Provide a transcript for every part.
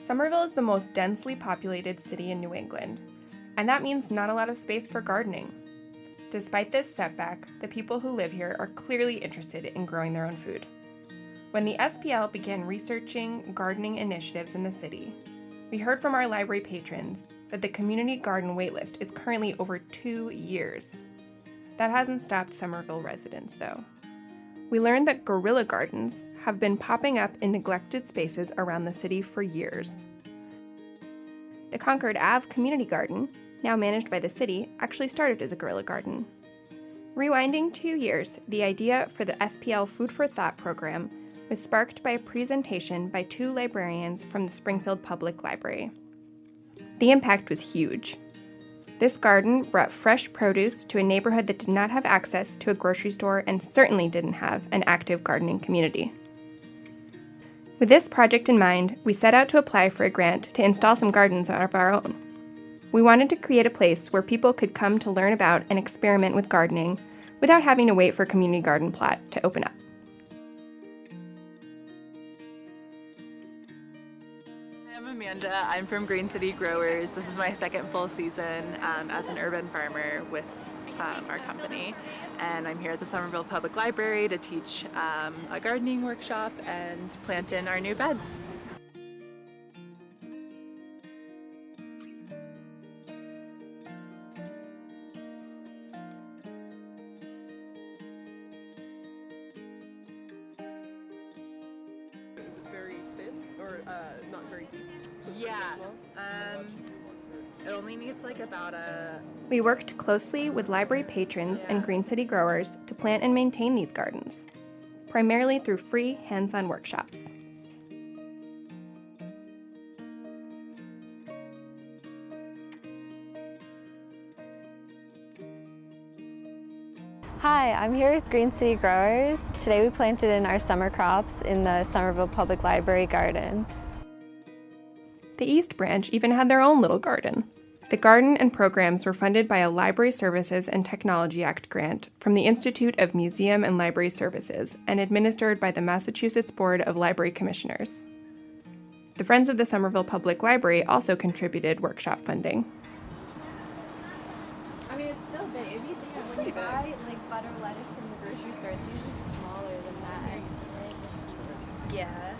Somerville is the most densely populated city in New England, and that means not a lot of space for gardening. Despite this setback, the people who live here are clearly interested in growing their own food. When the SPL began researching gardening initiatives in the city, we heard from our library patrons that the community garden waitlist is currently over 2 years. That hasn't stopped Somerville residents, though. We learned that guerrilla gardens have been popping up in neglected spaces around the city for years. The Concord Ave Community Garden, now managed by the city, actually started as a guerrilla garden. Rewinding 2 years, the idea for the SPL Food for Thought program was sparked by a presentation by 2 librarians from the Springfield Public Library. The impact was huge. This garden brought fresh produce to a neighborhood that did not have access to a grocery store and certainly didn't have an active gardening community. With this project in mind, we set out to apply for a grant to install some gardens of our own. We wanted to create a place where people could come to learn about and experiment with gardening without having to wait for a community garden plot to open up. I'm Amanda. I'm from Green City Growers. This is my second full season as an urban farmer with our company, and I'm here at the Somerville Public Library to teach a gardening workshop and plant in our new beds. Very thin or not very deep? So it's Yeah, small? it only needs like about a... We worked closely with library patrons and Green City growers to plant and maintain these gardens, primarily through free hands-on workshops. Hi, I'm here with Green City Growers. Today we planted in our summer crops in the Somerville Public Library garden. The East Branch even had their own little garden. The garden and programs were funded by a Library Services and Technology Act grant from the Institute of Museum and Library Services and administered by the Massachusetts Board of Library Commissioners. The Friends of the Somerville Public Library also contributed workshop funding. I mean, it's still big. If you think of when you buy like butter lettuce from the grocery store, it's usually smaller than that. Yeah.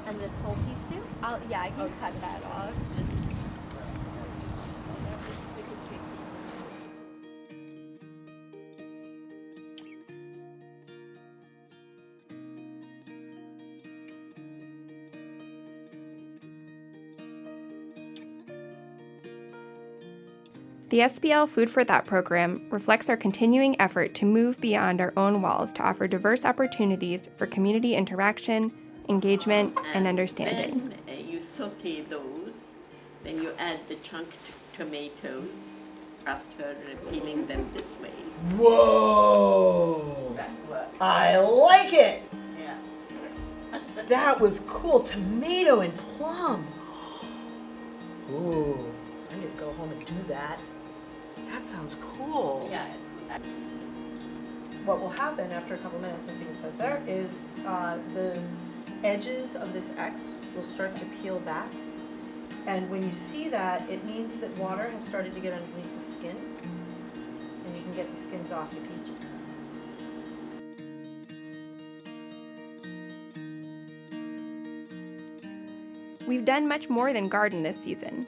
And this whole piece too? I can cut that off. Just. The SPL Food for Thought program reflects our continuing effort to move beyond our own walls to offer diverse opportunities for community interaction, engagement, and understanding. Then you saute those, then you add the chunked tomatoes after peeling them this way. Whoa! That works. I like it! Yeah. That was cool. Tomato and plum. Ooh, I need to go home and do that. That sounds cool. Yeah. What will happen after a couple minutes, I think it says there, is the edges of this X will start to peel back. And when you see that, it means that water has started to get underneath the skin, and you can get the skins off your peaches. We've done much more than garden this season.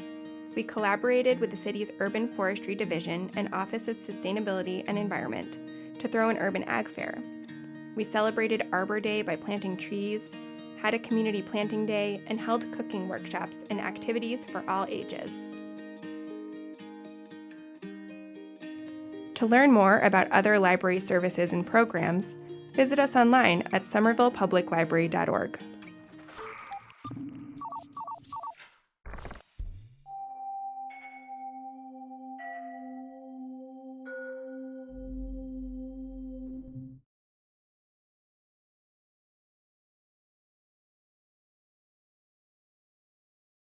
We collaborated with the city's Urban Forestry Division and Office of Sustainability and Environment to throw an urban ag fair. We celebrated Arbor Day by planting trees, had a community planting day, and held cooking workshops and activities for all ages. To learn more about other library services and programs, visit us online at somervillepubliclibrary.org.